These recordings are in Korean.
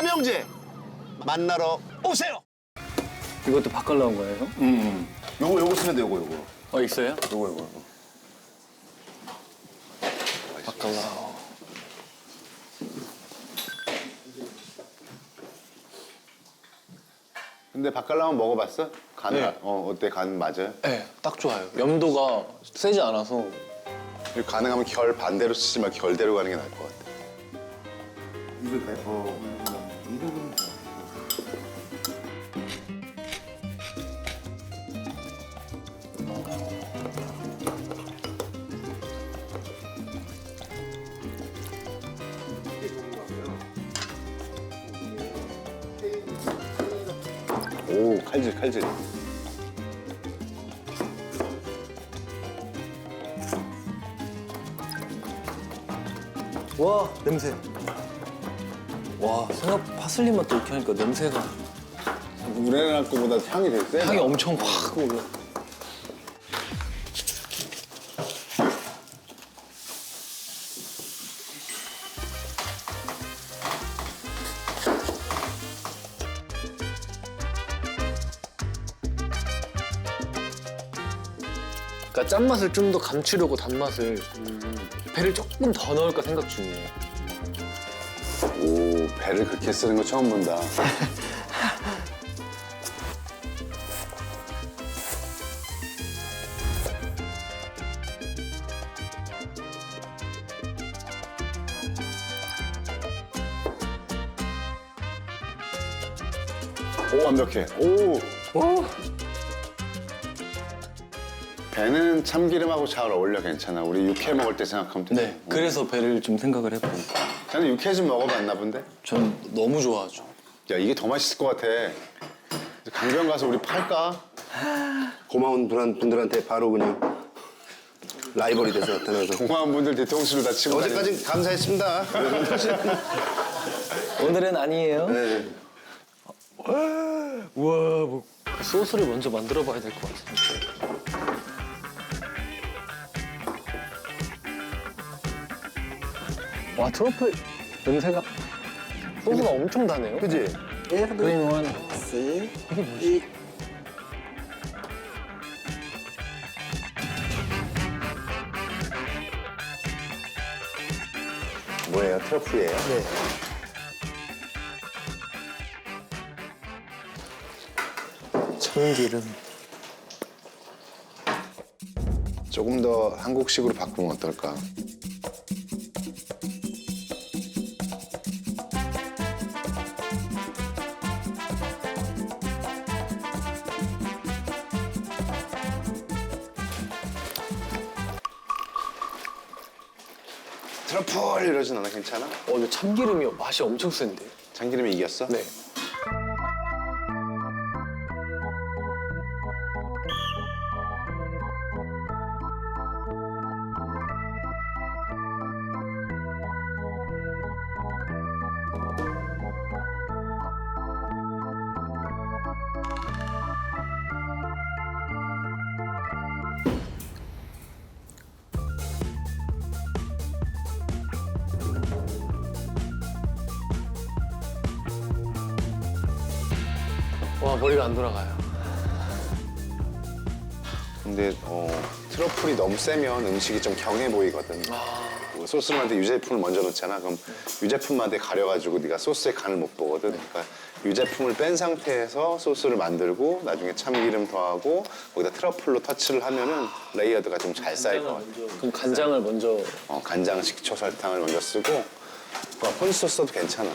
삼형제 만나러 오세요. 이것도 바꿔 나온 거예요, 형? 요거 쓰면 돼, 요거. 있어요? 요거. 바꿔라. 근데 바칼라면 먹어봤어? 간, 네. 어때? 간 맞아요? 네, 딱 좋아요. 염도가 세지 않아서. 가능하면 결 반대로 쓰지 말고 결대로 가는 게 나을 것 같아. 오, 칼질. 와, 냄새. 와, 생각 파슬리 맛도 이렇게 하니까 냄새가. 우리나라 거보다 향이 되게 세. 향이 엄청 확 올라. 그러니까 짠맛을 좀 더 감추려고 단맛을 배를 조금 더 넣을까 생각 중이에요. 오, 배를 그렇게 쓰는 거 처음 본다. 오, 완벽해. 오. 배는 참기름하고 잘 어울려, 괜찮아. 우리 육회 먹을 때 생각하면 돼. 네, 그래서 배를 좀 생각을 해보고. 저는 육회 좀 먹어봤나 본데? 전 너무 좋아하죠. 야, 이게 더 맛있을 것 같아. 강변 가서 우리 팔까? 고마운 분들한테 바로 그냥 라이벌이 돼서 나타나서 고마운 분들 뒤통수를 다 치고 어제까지 감사했습니다. 오늘은 아니에요. 네. 우와, 뭐 소스를 먼저 만들어봐야 될 것 같은데. 와, 트러플 냄새가 소스가 엄청 다네요. 그지? 그리면 뭐예요? 트러플이에요? 네. 참기름. 조금 더 한국식으로 바꾸면 어떨까? 트러플 이러진 않아? 괜찮아? 근데 참기름이 맛이 엄청 센데. 참기름이 이겼어? 네. 와, 머리가 안 돌아가요. 근데 트러플이 너무 세면 음식이 좀 경해 보이거든. 소스를 만들 때 유제품을 먼저 넣잖아. 그럼 유제품 맛에 가려가지고 네가 소스의 간을 못 보거든. 그러니까 유제품을 뺀 상태에서 소스를 만들고 나중에 참기름 더하고 거기다 트러플로 터치를 하면은 레이어드가 좀 잘 쌓일 것 같아. 그럼 간장을 먼저. 간장, 식초, 설탕을 먼저 쓰고 폰즈 소스도 괜찮아.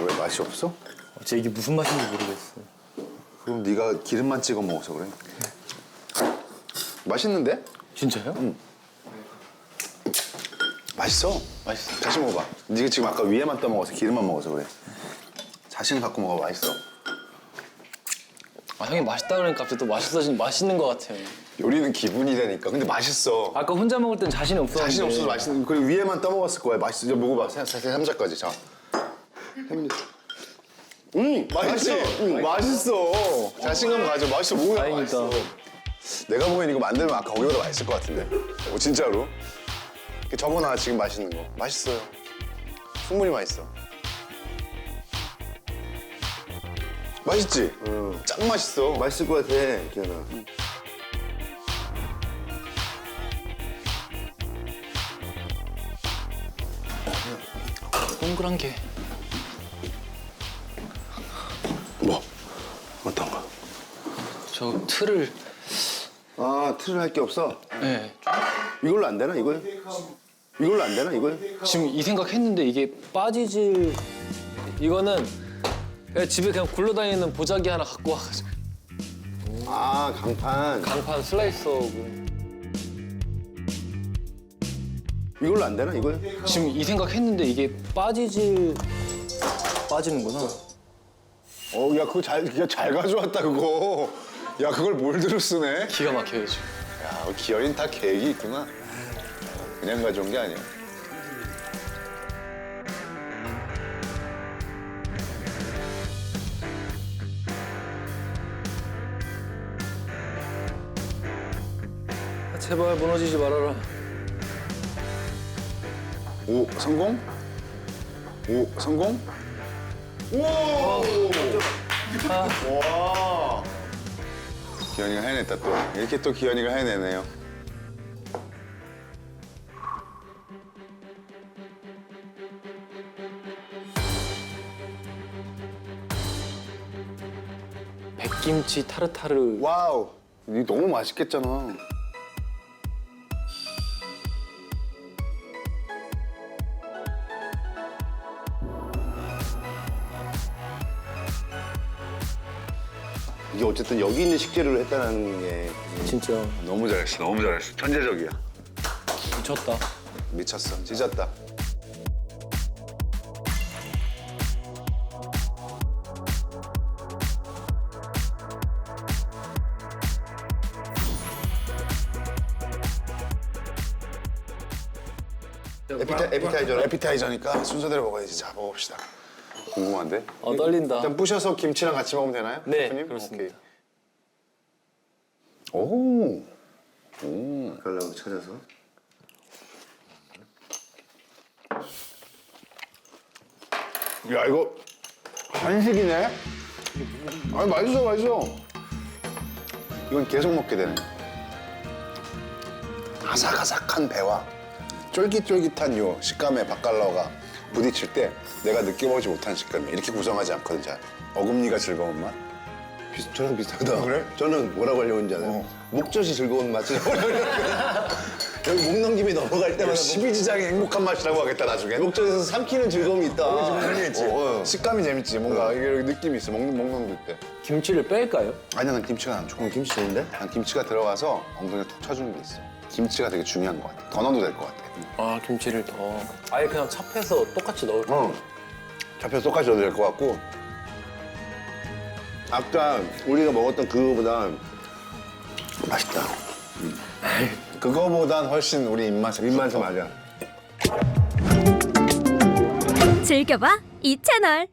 왜 맛이 없어? 진짜 이게 무슨 맛인지 모르겠어요. 그럼 네가 기름만 찍어 먹어서 그래. 맛있는데? 진짜요? 맛있어. 맛있어. 다시 먹어봐. 네가 지금 아까 위에만 떠먹어서 기름만 먹어서 그래. 자신 갖고 먹어. 맛있어. 아 형이 맛있다 그러니까 갑자기 또 맛있는 것 같아요. 요리는 기분이라니까. 근데 맛있어. 아까 혼자 먹을 땐 자신이 없었는데. 자신 없어서 맛있는. 그리고 위에만 떠먹었을 거야. 맛있어. 이제 먹어봐. 삼자까지. 자. 맛있지? 맛있어. 자신감 가져. 맛있어. 뭐야? 다행이다. 맛있어. 내가 보기엔 이거 만들면 아까 거기보다 맛있을 것 같은데. 진짜로. 적어놔 지금 맛있는 거. 맛있어요. 충분히 맛있어. 맛있지? 짱 맛있어. 맛있을 것 같아, 기현아. 동그란 게. 뭐? 어떤 거? 저 틀을. 아, 틀을 할 게 없어? 네. 이걸로 안 되나, 이걸? 이걸로 안 되나, 이걸? 지금 이 생각했는데 이게 빠지질. 이거는 그냥 집에 그냥 굴러다니는 보자기 하나 갖고 와가지고 아, 강판. 강판 슬라이서고. 이걸로 안 되나, 이걸? 지금 이 생각했는데 이게 빠지는구나. 야, 그거 잘 가져왔다, 그거. 야, 그걸 몰드로 쓰네? 기가 막혀요 지금. 야, 기어린 다 계획이 있구나. 그냥 가져온 게 아니야. 제발 무너지지 말아라. 오, 성공? 오, 성공? 우와! 와! 기현이가 해냈다, 또. 이렇게 또 기현이가 해내네요. 백김치 타르타르. 와우! 이거 너무 맛있겠잖아. 이게 어쨌든 여기 있는 식재료를 했다는 게. 진짜 너무 잘했어, 너무 잘했어. 천재적이야. 미쳤다. 미쳤어, 찢었다. 에피타이저로. 에피타이저니까 순서대로 먹어야지. 자, 먹어봅시다. 궁금한데? 떨린다. 일단 부셔서 김치랑 같이 먹으면 되나요? 네, 대표님? 그렇습니다. 오케이. 갈라고 찾아서. 야, 이거 한식이네? 아니, 맛있어, 맛있어. 이건 계속 먹게 되네. 아삭아삭한 배와 쫄깃쫄깃한 요 식감의 바칼라오가 부딪힐 때 내가 느껴보지 못한 식감이 이렇게 구성하지 않거든, 잘. 어금니가 즐거운 맛? 저랑 비슷하다. 그래? 저는 뭐라고 하려고 했는지 알아요? 목젖이 즐거운 맛이라고 하려고 여기 목 넘김이 넘어갈 때마다 12지장의 행복한 맛이라고 하겠다, 나중에. 목젖에서 삼키는 즐거움이 있다. 재밌지? 식감이 재밌지. 뭔가 이게 느낌이 있어, 먹는 때. 김치를 뺄까요? 아니, 난 김치가 안 좋아. 김치 좋은데? 난 김치가 들어가서 엉덩이에 툭 쳐주는 게 있어. 김치가 되게 중요한 것 같아. 더 넣어도 될 것 같아. 아 김치를 더. 아예 그냥 찹해서 똑같이 넣을 거. 어. 잡혀서 똑같이 넣어도 될 것 같고. 아까 우리가 먹었던 그거보다 맛있다. 그거보단 훨씬 우리 입맛에 입맛에 맞아. 즐겨봐 이 채널.